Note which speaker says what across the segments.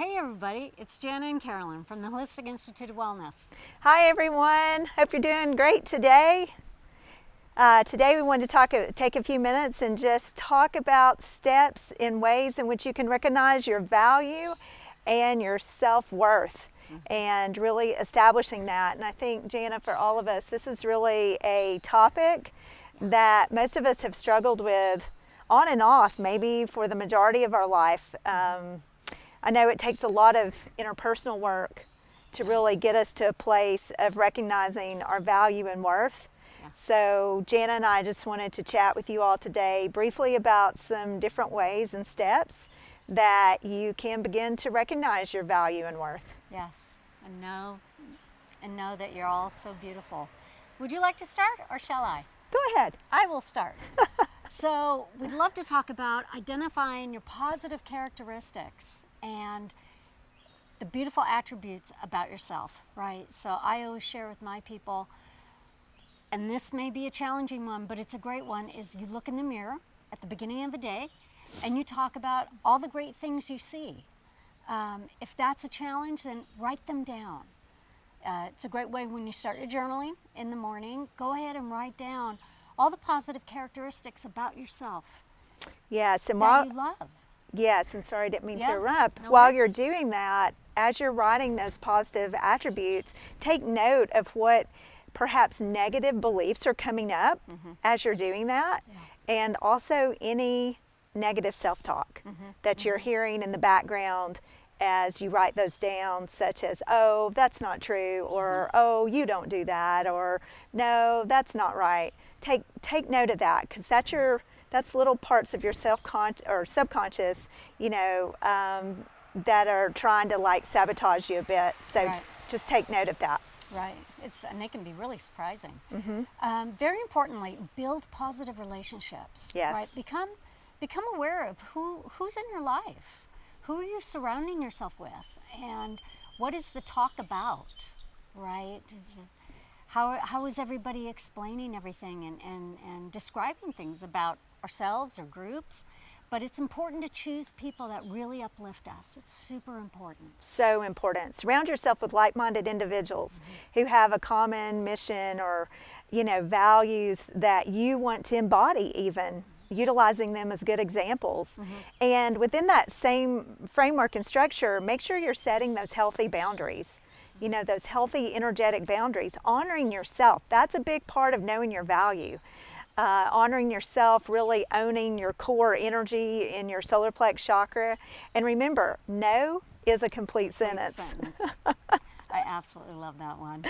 Speaker 1: Hey everybody, it's Jana and Carolyn from the Holistic Institute of Wellness.
Speaker 2: Hi everyone, hope you're doing great today. Today we wanted to take a few minutes and just talk about steps in ways in which you can recognize your value and your self-worth and really establishing that. And I think, Jana, for all of us, this is really a topic that most of us have struggled with on and off, maybe for the majority of our life. I know it takes a lot of interpersonal work to really get us to a place of recognizing our value and worth.
Speaker 1: Yeah.
Speaker 2: So Jana and I just wanted to chat with you all today briefly about some different ways and steps that you can begin to recognize your value and worth.
Speaker 1: Yes, and know that you're all so beautiful. Would you like to start or shall I?
Speaker 2: Go ahead.
Speaker 1: I will start. So we'd love to talk about identifying your positive characteristics and the beautiful attributes about yourself, right? So I always share with my people, and this may be a challenging one, but it's a great one, is you look in the mirror at the beginning of the day and you talk about all the great things you see. If that's a challenge, then write them down. It's a great way when you start your journaling in the morning, go ahead and write down all the positive characteristics about yourself
Speaker 2: Yes, and
Speaker 1: that you love.
Speaker 2: Yes, and sorry, I didn't mean to
Speaker 1: Yeah,
Speaker 2: interrupt.
Speaker 1: no
Speaker 2: While
Speaker 1: worries.
Speaker 2: you're doing that, as you're writing those positive attributes, take note of what perhaps negative beliefs are coming up as you're doing that, and also any negative self-talk that you're hearing in the background as you write those down, such as, oh, that's not true, or oh, you don't do that, or no, that's not right. Take note of that, because that's little parts of your subconscious, that are trying to like sabotage you a bit. So
Speaker 1: Right.
Speaker 2: just take note of that.
Speaker 1: Right. And they can be really surprising. Very importantly, build positive relationships.
Speaker 2: Yes.
Speaker 1: Right. Become aware of who's in your life, who are you surrounding yourself with, and what is the talk about, right? How is everybody explaining everything and describing things about ourselves or groups? But it's important to choose people that really uplift us. It's super important.
Speaker 2: So important. Surround yourself with like-minded individuals who have a common mission or, values that you want to embody, even utilizing them as good examples. And within that same framework and structure, make sure you're setting those healthy boundaries. Those healthy, energetic boundaries. Honoring yourself. That's a big part of knowing your value. Honoring yourself, really owning your core energy in your solar plex chakra. And remember, no is a complete sentence.
Speaker 1: I absolutely love that one.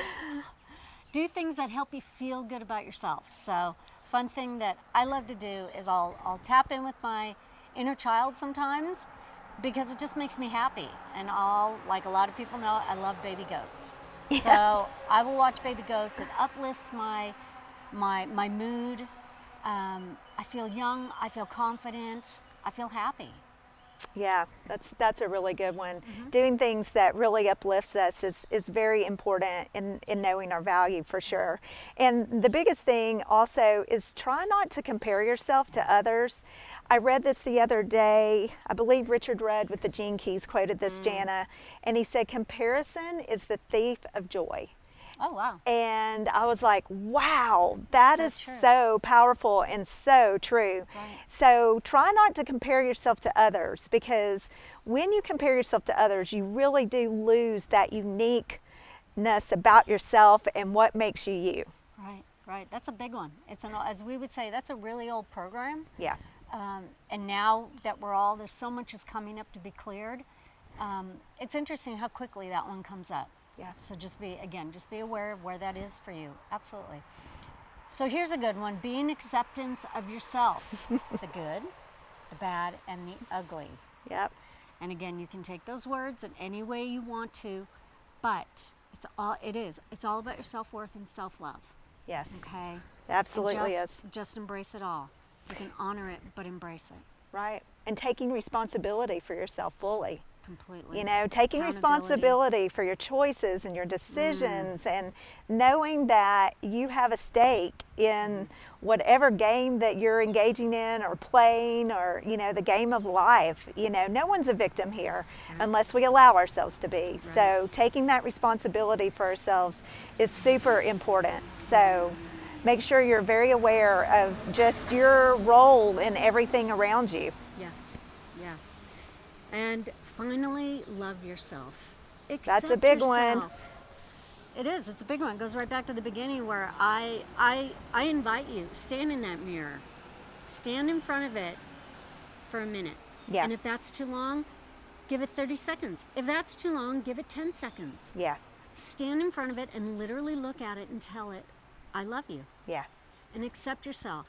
Speaker 1: Do things that help you feel good about yourself. So, fun thing that I love to do is I'll tap in with my inner child sometimes because it just makes me happy. And like a lot of people know, I love baby goats. Yes. So I will watch baby goats. It uplifts my mood. I feel young, I feel confident, I feel happy.
Speaker 2: Yeah, that's a really good one. Doing things that really uplifts us is very important in knowing our value, for sure. And the biggest thing also is try not to compare yourself to others. I read this the other day. I believe Richard Rudd with the Gene Keys quoted this, Jana, and he said, comparison is the thief of joy.
Speaker 1: Oh, wow.
Speaker 2: And I was like, wow, that is so powerful and so true.
Speaker 1: Right.
Speaker 2: So try not to compare yourself to others, because when you compare yourself to others, you really do lose that uniqueness about yourself and what makes you you.
Speaker 1: Right. That's a big one. As we would say, that's a really old program.
Speaker 2: Yeah.
Speaker 1: And now that there's so much is coming up to be cleared, it's interesting how quickly that one comes up.
Speaker 2: Yeah.
Speaker 1: So just be aware of where that is for you. Absolutely. So here's a good one. Be in acceptance of yourself. The good, the bad, and the ugly.
Speaker 2: Yep.
Speaker 1: And again, you can take those words in any way you want to, but it's all about your self-worth and self-love.
Speaker 2: Yes.
Speaker 1: Okay?
Speaker 2: Absolutely is.
Speaker 1: Just embrace it all. You can honor it, but embrace it.
Speaker 2: Right. And taking responsibility for yourself fully.
Speaker 1: Completely.
Speaker 2: You know, taking responsibility for your choices and your decisions, and knowing that you have a stake in whatever game that you're engaging in or playing, or, you know, the game of life. You know, no one's a victim here unless we allow ourselves to be. So taking that responsibility for ourselves is super important. So make sure you're very aware of just your role in everything around you.
Speaker 1: Yes, yes. And finally, love yourself.
Speaker 2: That's a big
Speaker 1: yourself.
Speaker 2: one.
Speaker 1: It is. It's a big one. It goes right back to the beginning where I invite you, stand in that mirror. Stand in front of it for a minute.
Speaker 2: Yeah.
Speaker 1: And if that's too long, give it 30 seconds. If that's too long, give it 10 seconds.
Speaker 2: Yeah.
Speaker 1: Stand in front of it and literally look at it and tell it, I love you.
Speaker 2: Yeah.
Speaker 1: And accept yourself.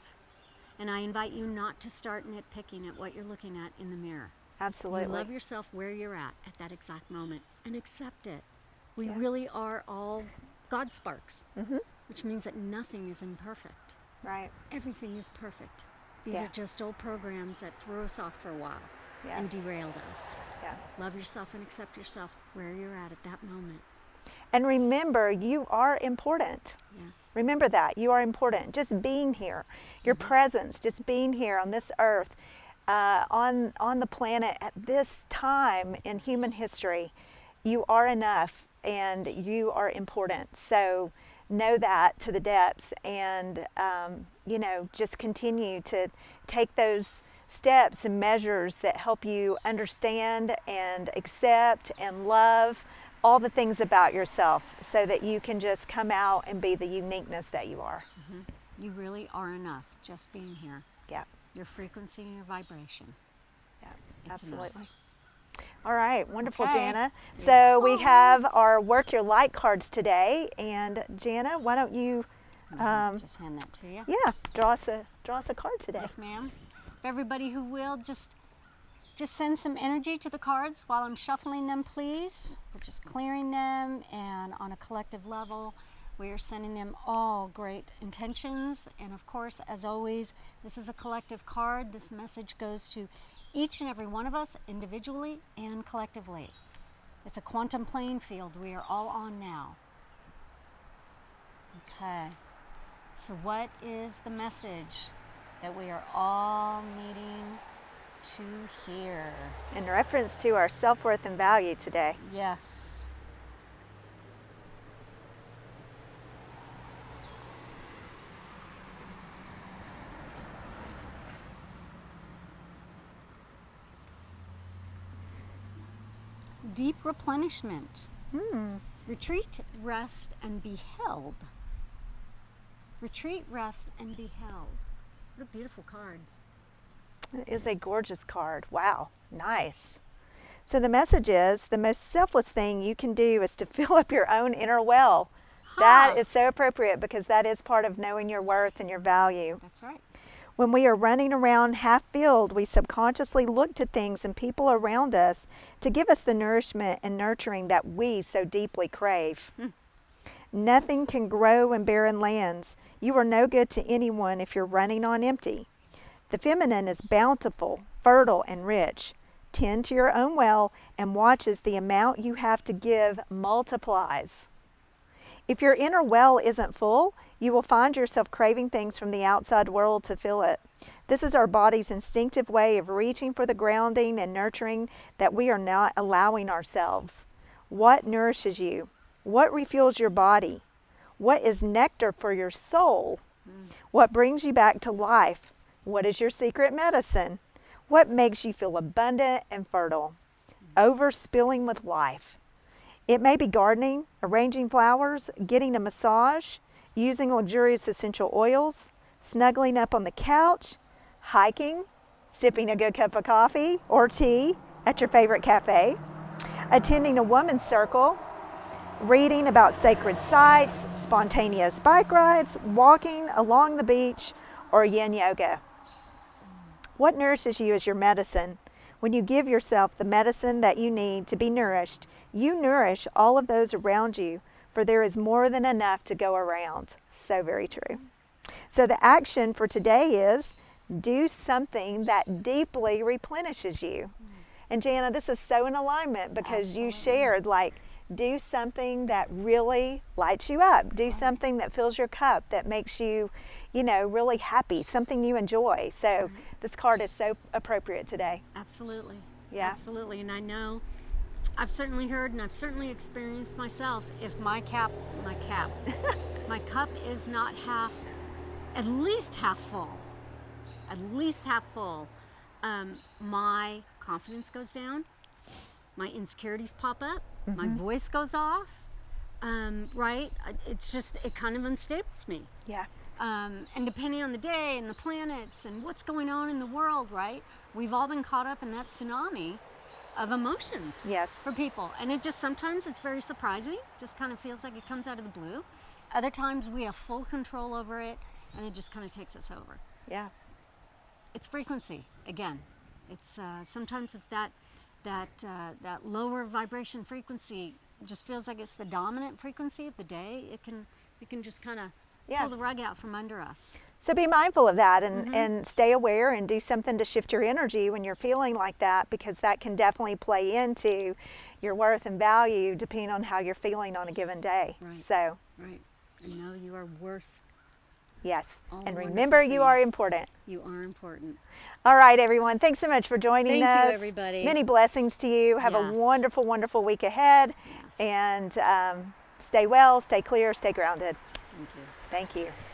Speaker 1: And I invite you not to start nitpicking at what you're looking at in the mirror.
Speaker 2: Absolutely.
Speaker 1: You love yourself where you're at that exact moment, and accept it. We really are all God sparks, which means that nothing is imperfect.
Speaker 2: Right.
Speaker 1: Everything is perfect. These are just old programs that threw us off for a while and derailed us.
Speaker 2: Yeah.
Speaker 1: Love yourself and accept yourself where you're at that moment.
Speaker 2: And remember, you are important.
Speaker 1: Yes.
Speaker 2: Remember that. You are important. Just being here, your presence, just being here on this earth, on the planet at this time in human history, you are enough and you are important. So know that to the depths, and you know, just continue to take those steps and measures that help you understand and accept and love all the things about yourself, so that you can just come out and be the uniqueness that you are.
Speaker 1: You really are enough just being here.
Speaker 2: Yeah.
Speaker 1: Your frequency and your vibration.
Speaker 2: Yeah,
Speaker 1: It's
Speaker 2: absolutely.
Speaker 1: enough.
Speaker 2: All right, wonderful,
Speaker 1: Okay.
Speaker 2: Jana. So we have our Work Your Light cards today, and Jana, why don't you
Speaker 1: just hand that to you.
Speaker 2: draw us a card today.
Speaker 1: Yes, ma'am. For everybody who will, just send some energy to the cards while I'm shuffling them, please. We're just clearing them, and on a collective level, we are sending them all great intentions. And of course, as always, this is a collective card. This message goes to each and every one of us individually and collectively. It's a quantum playing field we are all on now. Okay. So what is the message that we are all needing to hear?
Speaker 2: In reference to our self-worth and value today.
Speaker 1: Yes. Deep replenishment. Retreat, rest, and be held. Retreat, rest, and be held. What a beautiful card.
Speaker 2: It is a gorgeous card. Wow, nice. So the message is, the most selfless thing you can do is to fill up your own inner well. That is so appropriate, because that is part of knowing your worth and your value.
Speaker 1: That's right.
Speaker 2: When we are running around half-filled, we subconsciously look to things and people around us to give us the nourishment and nurturing that we so deeply crave. Nothing can grow in barren lands. You are no good to anyone if you're running on empty. The feminine is bountiful, fertile, and rich. Tend to your own well and watch as the amount you have to give multiplies. If your inner well isn't full, you will find yourself craving things from the outside world to fill it. This is our body's instinctive way of reaching for the grounding and nurturing that we are not allowing ourselves. What nourishes you? What refuels your body? What is nectar for your soul? What brings you back to life? What is your secret medicine? What makes you feel abundant and fertile? Overspilling with life. It may be gardening, arranging flowers, getting a massage, using luxurious essential oils, snuggling up on the couch, hiking, sipping a good cup of coffee or tea at your favorite cafe, attending a women's circle, reading about sacred sites, spontaneous bike rides, walking along the beach, or yin yoga. What nourishes you is your medicine. When you give yourself the medicine that you need to be nourished, you nourish all of those around you, for there is more than enough to go around. So very true. So the action for today is do something that deeply replenishes you. And Jana, this is so in alignment because
Speaker 1: Absolutely.
Speaker 2: you shared, like, do something that really lights you up. Do
Speaker 1: Right.
Speaker 2: something that fills your cup, that makes you, really happy, something you enjoy. So
Speaker 1: Right.
Speaker 2: this card is so appropriate today.
Speaker 1: Absolutely.
Speaker 2: Yeah.
Speaker 1: Absolutely. And I know I've certainly heard and I've certainly experienced myself, if my cup is not at least half full, my confidence goes down, my insecurities pop up, my voice goes off, right? It kind of unstables me.
Speaker 2: Yeah.
Speaker 1: And depending on the day and the planets and what's going on in the world, right? We've all been caught up in that tsunami of emotions.
Speaker 2: Yes.
Speaker 1: For people. And sometimes it's very surprising, just kind of feels like it comes out of the blue. Other times we have full control over it and it just kind of takes us over.
Speaker 2: Yeah.
Speaker 1: It's frequency again. It's sometimes if that lower vibration frequency just feels like it's the dominant frequency of the day, it can just kind of pull the rug out from under us.
Speaker 2: So be mindful of that and stay aware and do something to shift your energy when you're feeling like that, because that can definitely play into your worth and value depending on how you're feeling on a given day.
Speaker 1: Right.
Speaker 2: So.
Speaker 1: Right. And know you are worth.
Speaker 2: Yes.
Speaker 1: All
Speaker 2: And
Speaker 1: wonderful
Speaker 2: remember, you are
Speaker 1: things.
Speaker 2: important.
Speaker 1: You are important.
Speaker 2: All right, everyone. Thanks so much for joining us.
Speaker 1: Thank you, everybody.
Speaker 2: Many blessings to you. Have a
Speaker 1: Yes.
Speaker 2: wonderful, wonderful week ahead.
Speaker 1: Yes.
Speaker 2: And stay well, stay clear, stay grounded.
Speaker 1: Thank you.
Speaker 2: Thank you.